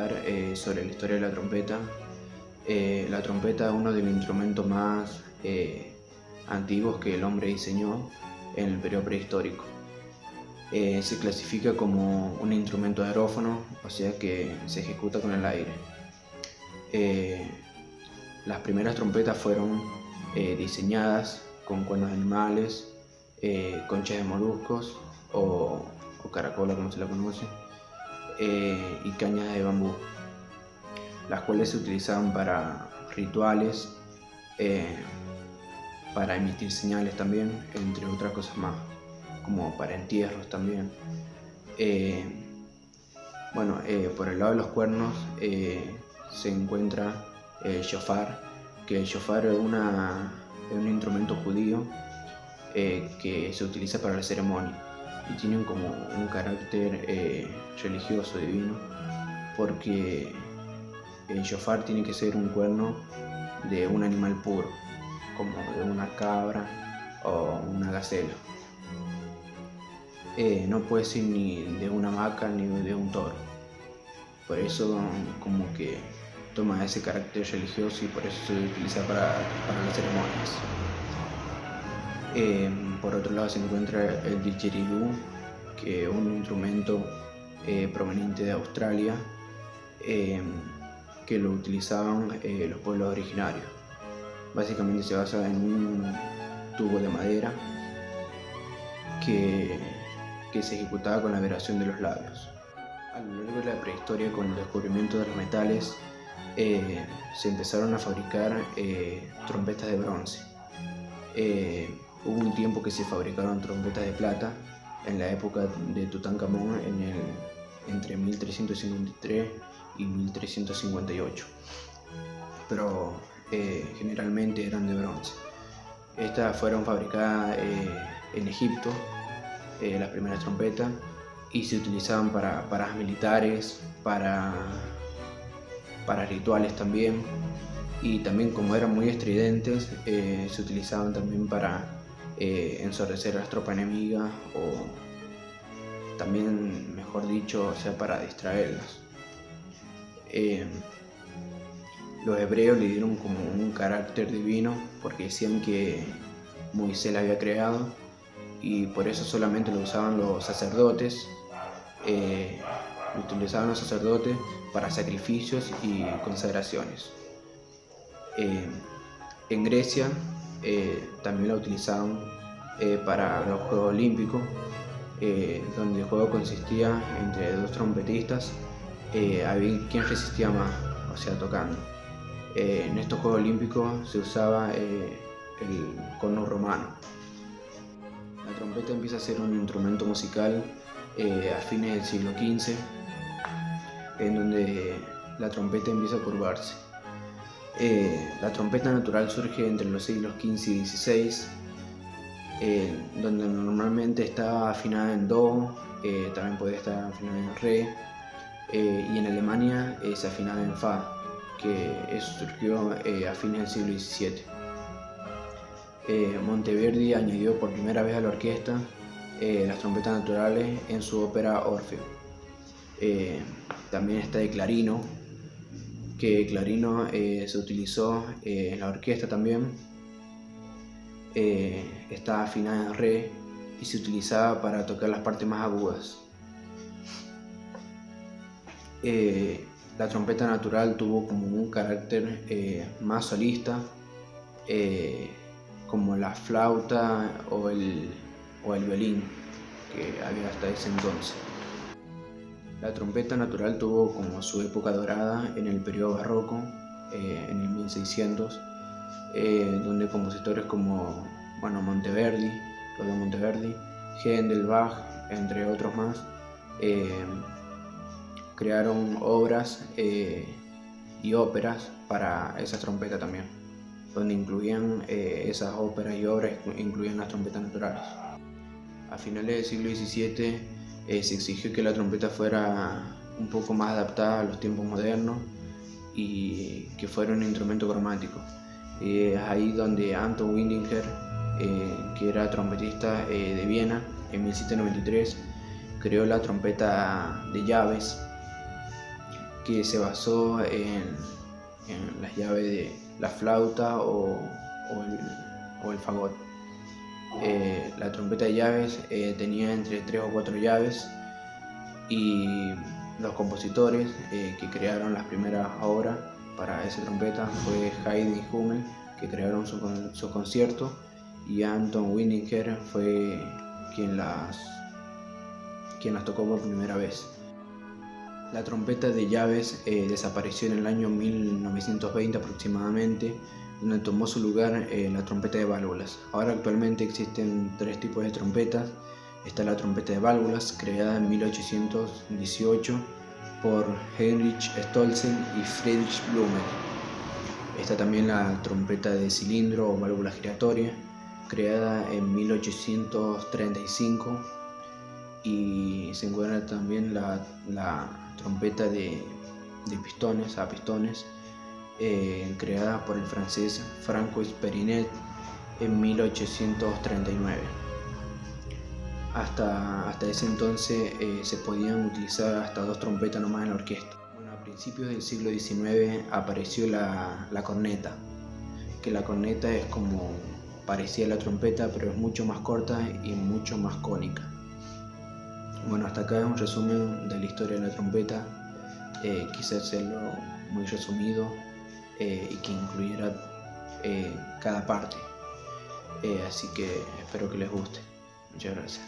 hablar sobre la historia de la trompeta. La trompeta es uno de los instrumentos más antiguos que el hombre diseñó en el periodo prehistórico. Se clasifica como un instrumento aerófono, o sea que se ejecuta con el aire. Las primeras trompetas fueron diseñadas con cuernos de animales, conchas de moluscos o caracola, como se la conoce, y cañas de bambú, las cuales se utilizaban para rituales, para emitir señales también, entre otras cosas más, como para entierros también. Por el lado de los cuernos se encuentra el shofar, que el shofar es un instrumento judío que se utiliza para la ceremonia y tiene como un carácter religioso, divino, porque el shofar tiene que ser un cuerno de un animal puro, como de una cabra o una gacela. No puede ser ni de una vaca ni de un toro. Por eso como que toma ese carácter religioso y por eso se utiliza para las ceremonias. Por otro lado se encuentra el didgeridoo, que es un instrumento proveniente de Australia, que lo utilizaban los pueblos originarios. Básicamente se basa en un tubo de madera que se ejecutaba con la vibración de los labios. A lo largo de la prehistoria, con el descubrimiento de los metales, se empezaron a fabricar trompetas de bronce. Hubo un tiempo que se fabricaron trompetas de plata en la época de Tutankamón, entre 1353 y 1358, pero generalmente eran de bronce. Estas fueron fabricadas en Egipto, las primeras trompetas, y se utilizaban para paramilitares, para rituales también, y también, como eran muy estridentes, se utilizaban también para ensordecer a las tropas enemigas, o también, mejor dicho, para distraerlas. Los hebreos le dieron como un carácter divino porque decían que Moisés la había creado, y por eso solamente lo usaban los sacerdotes. Lo utilizaban los sacerdotes para sacrificios y consagraciones. En Grecia también la utilizaban para los Juegos Olímpicos, donde el juego consistía entre dos trompetistas, a ver quién resistía más, tocando. En estos Juegos Olímpicos se usaba el corno romano. La trompeta empieza a ser un instrumento musical a fines del siglo XV, en donde la trompeta empieza a curvarse. La trompeta natural surge entre los siglos XV y XVI, donde normalmente está afinada en Do, también puede estar afinada en Re, y en Alemania es afinada en Fa, que eso surgió a fines del siglo XVII. Monteverdi añadió por primera vez a la orquesta las trompetas naturales en su ópera Orfeo. También está el clarino, que el clarino se utilizó en la orquesta también. Está afinada en Re y se utilizaba para tocar las partes más agudas. La trompeta natural tuvo como un carácter más solista, como la flauta o el violín que había hasta ese entonces. La trompeta natural tuvo como su época dorada en el periodo barroco, en el 1600, donde compositores como Monteverdi, Händel, Bach, entre otros más, crearon obras y óperas para esa trompeta también, donde incluían esas óperas y obras, incluían las trompetas naturales. A finales del siglo XVII se exigió que la trompeta fuera un poco más adaptada a los tiempos modernos y que fuera un instrumento cromático. Es ahí donde Anton Windinger, que era trompetista de Viena, en 1793 creó la trompeta de llaves, que se basó en las llaves de la flauta o el fagot. La trompeta de llaves tenía entre 3 o 4 llaves, y los compositores que crearon las primeras obras para esa trompeta fue Haydn y Hummel, que crearon su concierto, y Anton Weininger fue quien las tocó por primera vez. La trompeta de llaves desapareció en el año 1920 aproximadamente, donde tomó su lugar la trompeta de válvulas. Ahora actualmente existen 3 tipos de trompetas. Está la trompeta de válvulas, creada en 1818 por Heinrich Stolzen y Friedrich Blumer. Está también la trompeta de cilindro o válvula giratoria, creada en 1835, y se encuentra también la trompeta de pistones, a pistones, creada por el francés Francois Perinet en 1839. Hasta ese entonces se podían utilizar hasta 2 trompetas nomás en la orquesta. Bueno, a principios del siglo XIX apareció la corneta, que la corneta es como parecía la trompeta, pero es mucho más corta y mucho más cónica. Bueno, hasta acá es un resumen de la historia de la trompeta. Quise hacerlo muy resumido y que incluyera cada parte. Así que espero que les guste. Muchas gracias.